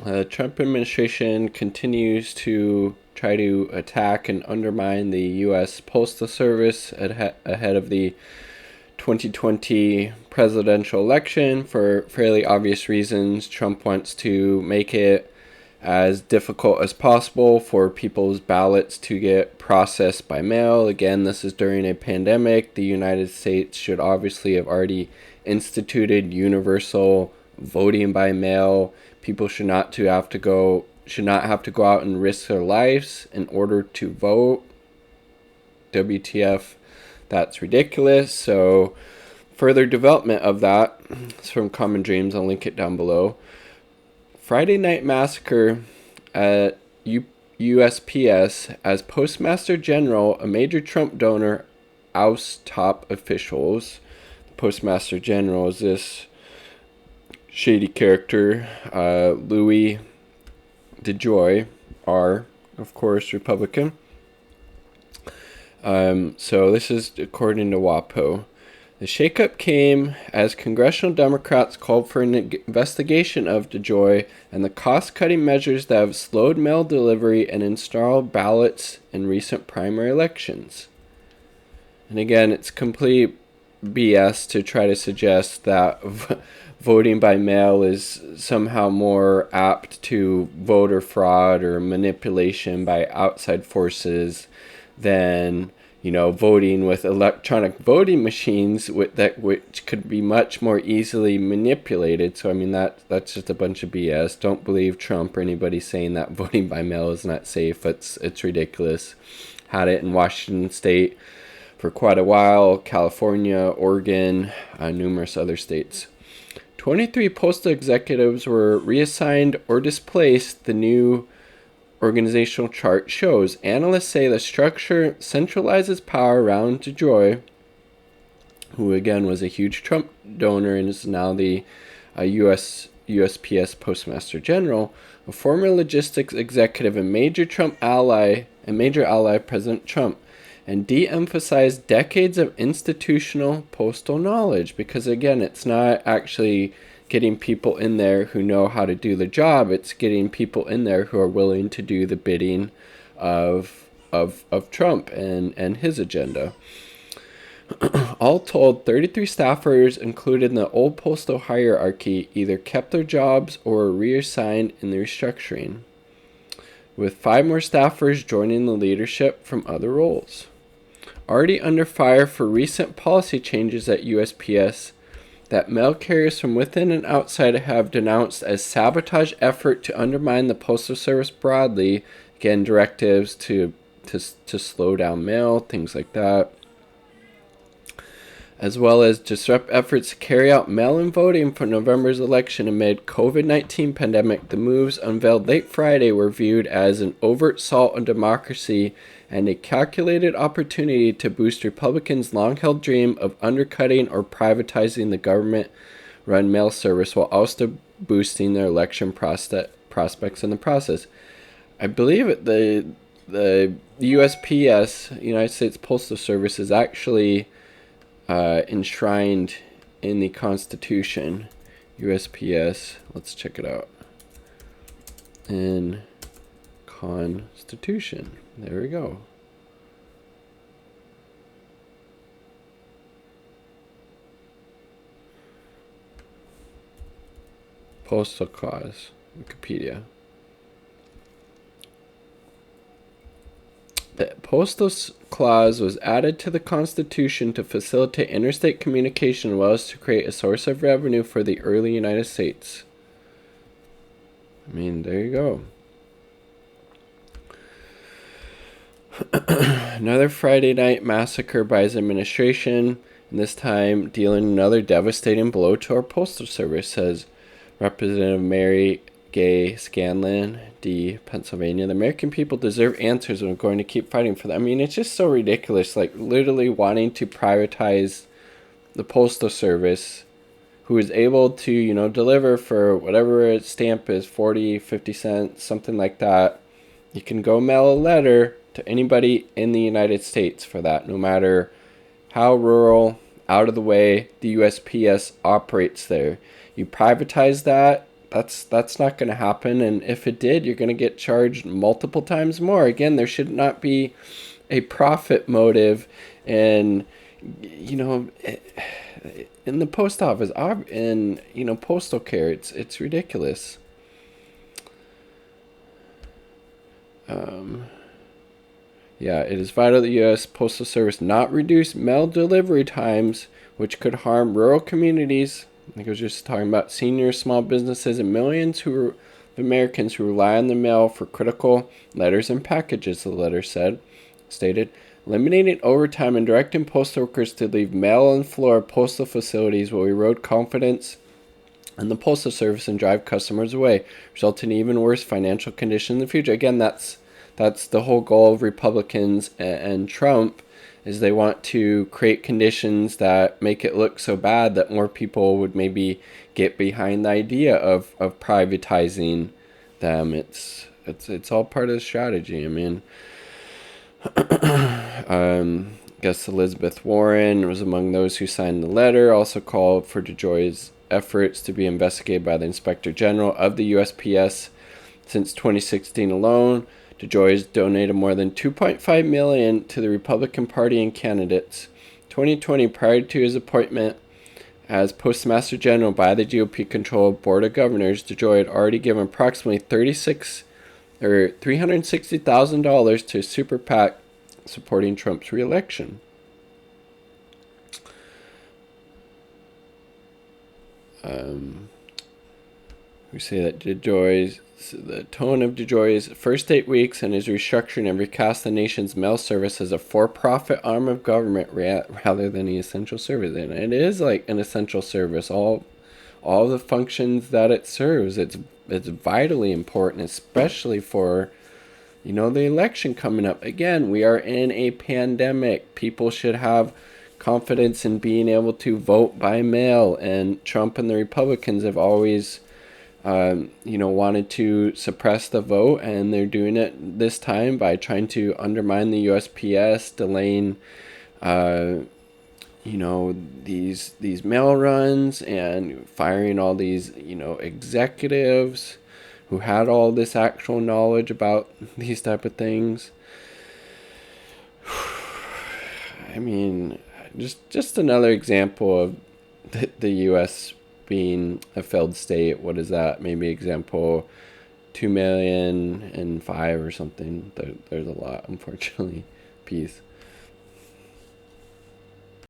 The Trump administration continues to try to attack and undermine the U.S. Postal Service ahead of the 2020 presidential election for fairly obvious reasons. Trump wants to make it as difficult as possible for people's ballots to get processed by mail. Again, this is during a pandemic. The United States should obviously have already instituted universal voting by mail. People should not have to go out and risk their lives in order to vote. WTF, that's ridiculous. So further development of that is from Common Dreams. I'll link it down below. Friday Night Massacre at USPS. As Postmaster General, a major Trump donor ousts top officials. The Postmaster General is this shady character, Louis DeJoy, of course, Republican. So this is according to WAPO. The shakeup came as congressional Democrats called for an investigation of DeJoy and the cost-cutting measures that have slowed mail delivery and installed ballots in recent primary elections. And again, it's complete BS to try to suggest that voting by mail is somehow more apt to voter fraud or manipulation by outside forces than voting with electronic voting machines which could be much more easily manipulated. So I mean that's just a bunch of BS. Don't believe Trump or anybody saying that voting by mail is not safe. It's ridiculous. Had it in Washington State for quite a while, California, Oregon, numerous other states. 23 postal executives were reassigned or displaced, the new organizational chart shows. Analysts say the structure centralizes power around DeJoy, who again was a huge Trump donor and is now the USPS Postmaster General, a former logistics executive and major ally President Trump, and de-emphasized decades of institutional postal knowledge, because again, it's not actually getting people in there who know how to do the job. It's getting people in there who are willing to do the bidding of Trump and his agenda. All told, 33 staffers included in the old postal hierarchy either kept their jobs or were reassigned in the restructuring, with 5 more staffers joining the leadership from other roles. Already under fire for recent policy changes at USPS that mail carriers from within and outside have denounced as sabotage effort to undermine the Postal Service broadly. Again, directives to slow down mail, things like that, as well as disrupt efforts to carry out mail-in voting for November's election amid COVID-19 pandemic. The moves unveiled late Friday were viewed as an overt assault on democracy and a calculated opportunity to boost Republicans' long-held dream of undercutting or privatizing the government-run mail service while also boosting their election prospects in the process. I believe the USPS, United States Postal Service, is actually enshrined in the Constitution. USPS, let's check it out. In Constitution. There we go. Postal Clause, Wikipedia. The Postal Clause was added to the Constitution to facilitate interstate communication as well as to create a source of revenue for the early United States. I mean, there you go. Another Friday night massacre by his administration, and this time dealing another devastating blow to our postal service, says Representative Mary Gay Scanlon, D. Pennsylvania. The American people deserve answers and we're going to keep fighting for them. I mean, it's just so ridiculous, like literally wanting to privatize the postal service, who is able to, deliver for whatever its stamp is, 40, 50 cents, something like that. You can go mail a letter to anybody in the United States for that, no matter how rural, out of the way the USPS operates there. You privatize that, That's not going to happen. And if it did, you're going to get charged multiple times more. Again, there should not be a profit motive, and in the post office, in postal care, it's ridiculous. Yeah, it is vital that the U.S. Postal Service not reduce mail delivery times, which could harm rural communities. I think I was just talking about seniors, small businesses, and millions of Americans who rely on the mail for critical letters and packages, the letter stated. Eliminating overtime and directing postal workers to leave mail on the floor of postal facilities will erode confidence in the postal service and drive customers away, resulting in even worse financial conditions in the future. Again, that's the whole goal of Republicans and Trump, is they want to create conditions that make it look so bad that more people would maybe get behind the idea of privatizing them. It's all part of the strategy. I mean, I guess Elizabeth Warren was among those who signed the letter, also called for DeJoy's efforts to be investigated by the Inspector General of the USPS. Since 2016 alone, DeJoy has donated more than $2.5 million to the Republican Party and candidates. 2020, prior to his appointment as Postmaster General by the GOP-controlled Board of Governors, DeJoy had already given approximately $360,000 to a super PAC supporting Trump's reelection. We say that the tone of DeJoy's first 8 weeks and his restructuring and recast the nation's mail service as a for-profit arm of government rather than an essential service. And it is like an essential service. All the functions that it serves, it's vitally important, especially for the election coming up. Again, we are in a pandemic. People should have confidence in being able to vote by mail, and Trump and the Republicans have always wanted to suppress the vote, and they're doing it this time by trying to undermine the USPS, delaying these mail runs, and firing all these executives who had all this actual knowledge about these type of things. I mean, just another example of the U.S. being a failed state. What is that? Maybe example 2,000,005 or something. There's a lot, unfortunately. Peace.